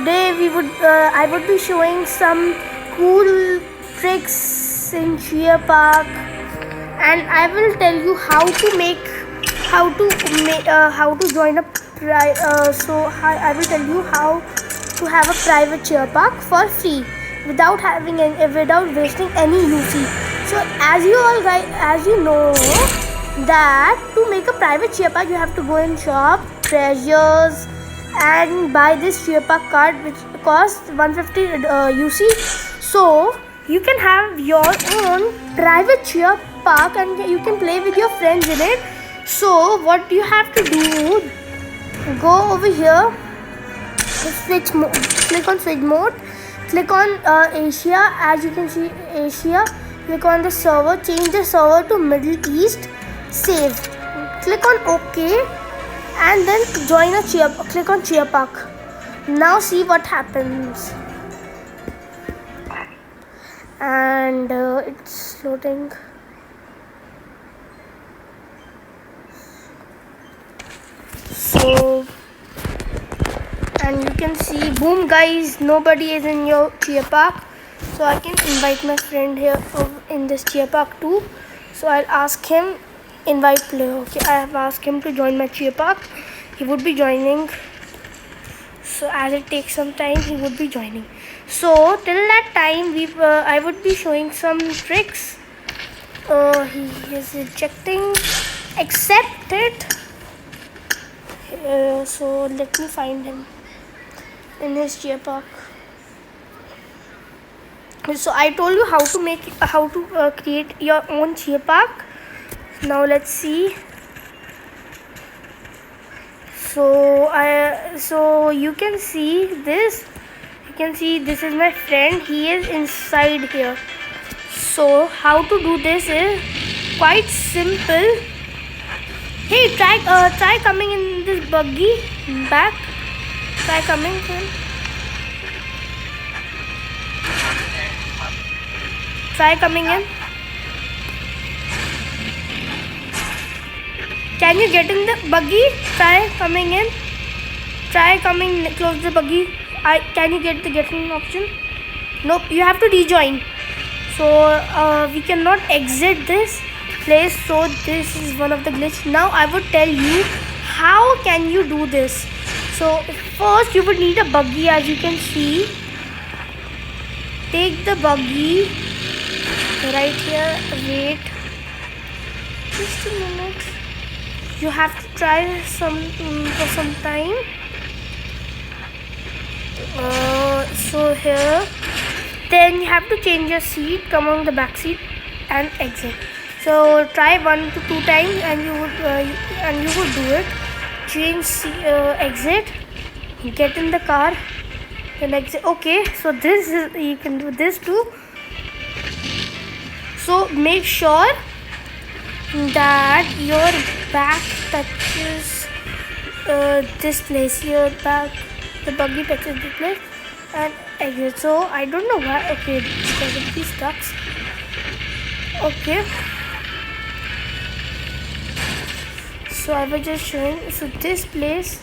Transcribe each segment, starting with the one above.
today I would be showing some cool tricks in Cheer Park, and I will tell you how to join a I will tell you how to have a private Cheer Park for free without wasting any UC. So as you know that to make a private Cheer Park, you have to go in shop Treasures and buy this Cheer Park card, which costs 150 UC. So you can have your own private Cheer Park and you can play with your friends in it. So what you have to do, go over here, click on switch mode, click on Asia. As you can see Asia, click on the server, change the server to Middle East, save, click on OK, and then click on Cheer Park. Now see what happens. And it's loading. So, and you can see, boom guys, nobody is in your Cheer Park. So I can invite my friend here in this Cheer Park too. So I'll ask him, invite player. Okay, I have asked him to join my Cheer Park. He would be joining. So as it takes some time, he would be joining. So till that time, I would be showing some tricks. He is rejecting. Accept it. So let me find him in his Cheer Park. So I told you how to create your own Cheer Park. Now let's see. So you can see this. You can see this is my friend. He is inside here. So how to do this is quite simple. Hey, try coming in this buggy back. Try coming in. Try coming in. Can you get in the buggy? Try coming in. Try coming close the buggy. Can you get the getting option? Nope, you have to rejoin. So we cannot exit this place. So this is one of the glitch. Now I would tell you how can you do this. So first you would need a buggy, as you can see. Take the buggy right here. Wait just a minute. You have to try for some time. So here, then you have to change your seat, come on the back seat and exit. So try 1 to 2 times and you would do it. Change exit, get in the car, then exit. Okay, so this is, you can do this too. So make sure that your back touches this place. Your back, the buggy touches this place and exit. So I don't know why. Okay, because of these ducks. Okay. So I was just showing. So this place,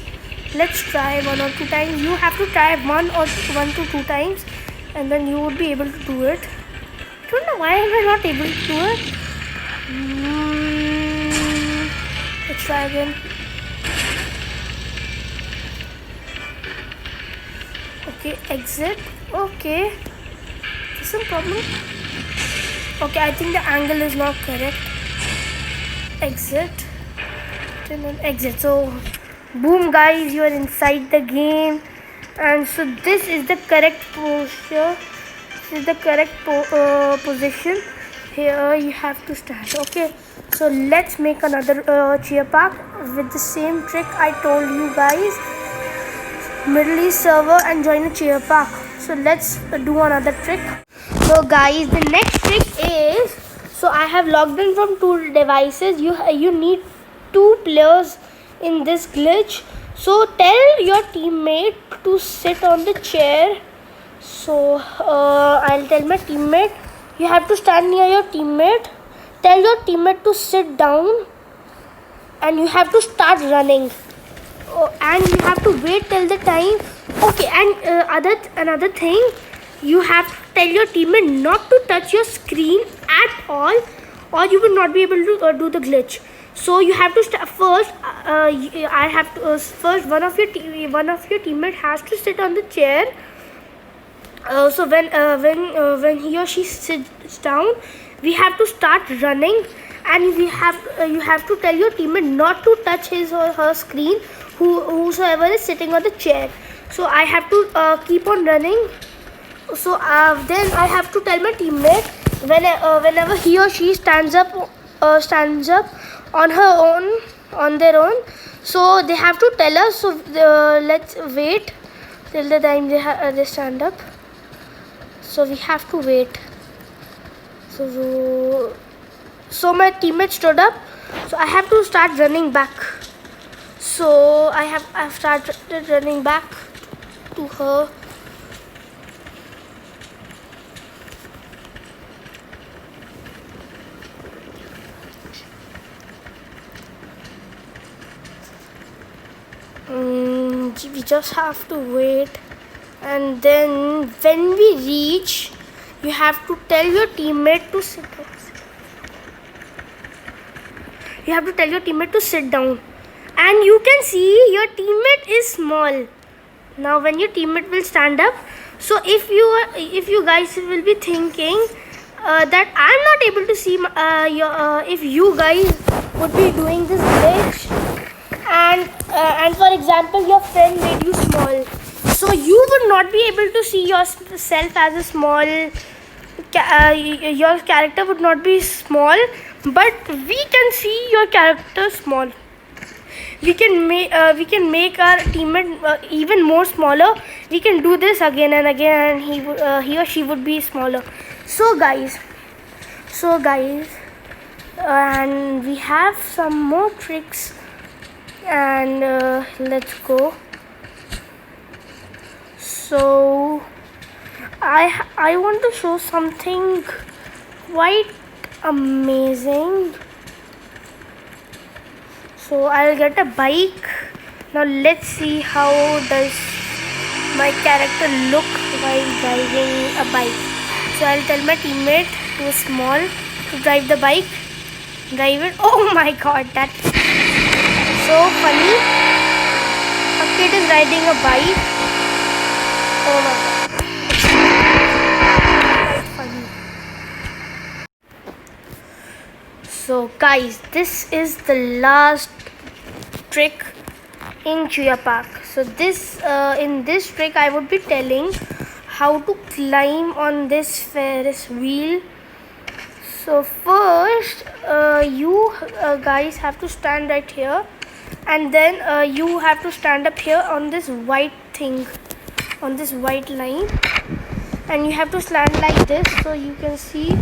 let's try 1 or 2 times. You have to try 1 to 2 times, and then you would be able to do it. I don't know why am I not able to do it. Let's try again. Okay, exit. Okay, there's some problem. Okay, I think the angle is not correct. Exit. Exit. So boom guys, you are inside the game, and so this is the correct posture. This is the correct position. Here you have to stand. Okay, so let's make another Cheer Park with the same trick I told you guys. Middle East server and join a Cheer Park. So let's do another trick. So guys, the next trick is, so I have logged in from 2 devices. You need 2 players in this glitch. So tell your teammate to sit on the chair. So I'll tell my teammate, you have to stand near your teammate. Tell your teammate to sit down and you have to start running. And you have to wait till the time Okay, and another thing, you have to tell your teammate not to touch your screen at all, or you will not be able to do the glitch. So you have to first. I have to first one of your teammate has to sit on the chair. So when he or she sits down, we have to start running, and you have to tell your teammate not to touch his or her screen, whosoever is sitting on the chair. So I have to keep on running. So then I have to tell my teammate whenever he or she stands up on their own. So they have to tell us. So let's wait till the time they stand up. So we have to wait. So my teammate stood up. So I have to start running back. So I've started running back to her. We just have to wait, and then when we reach, you have to tell your teammate to sit down. You have to tell your teammate to sit down, and you can see your teammate is small. Now when your teammate will stand up, so if you guys will be thinking that I'm not able to see if you guys would be doing this glitch, and for example your friend made you small, so you would not be able to see yourself as a small your character would not be small, but we can see your character small. We can make our teammate even more smaller. We can do this again and again, and he or she would be smaller. So guys, and we have some more tricks, and let's go. So I want to show something quite amazing. So I'll get a bike. Now let's see how does my character look while driving a bike. So I'll tell my teammate who is small to drive the bike. Drive it. Oh my god, that's so funny. A kid is riding a bike. Oh my god. Quite funny. So guys, this is the last trick in Chuya Park. So this in this trick I would be telling how to climb on this Ferris wheel. So first you guys have to stand right here, and then you have to stand up here on this white thing, on this white line, and you have to stand like this so you can see.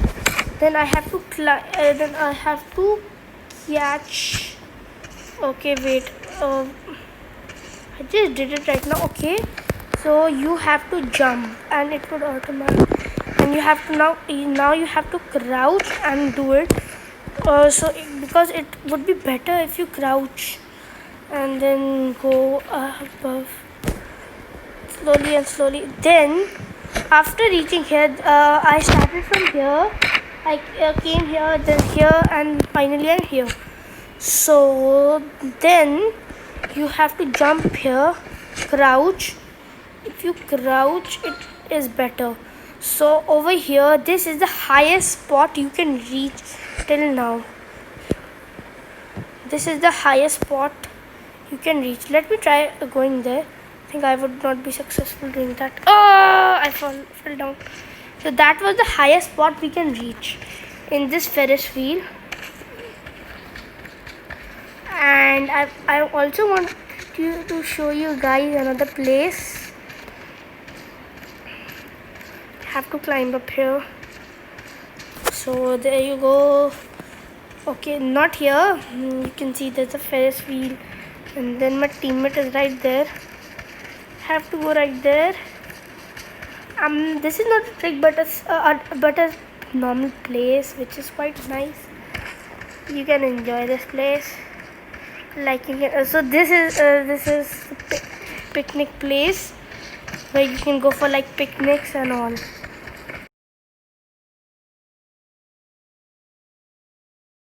Then I have to then I have to catch. Okay, wait. I just did it right now. Okay, so you have to jump, and it would automatically. And you have to now you have to crouch and do it. Because it would be better if you crouch and then go above slowly and slowly. Then after reaching here, I started from here. I came here, then here, and finally I'm here. So then you have to jump here, crouch. If you crouch, it is better. So over here, this is the highest spot you can reach till now. This is the highest spot you can reach. Let me try going there. I think I would not be successful doing that. Oh, I fell down. So that was the highest spot we can reach in this Ferris wheel. And I also want to show you guys another place. Have to climb up here. So there you go. Okay, not here. You can see there's a Ferris wheel, and then my teammate is right there. Have to go right there. This is not a trick, but a normal place, which is quite nice. You can enjoy this place. Like you can. So this is picnic place, where you can go for like picnics and all.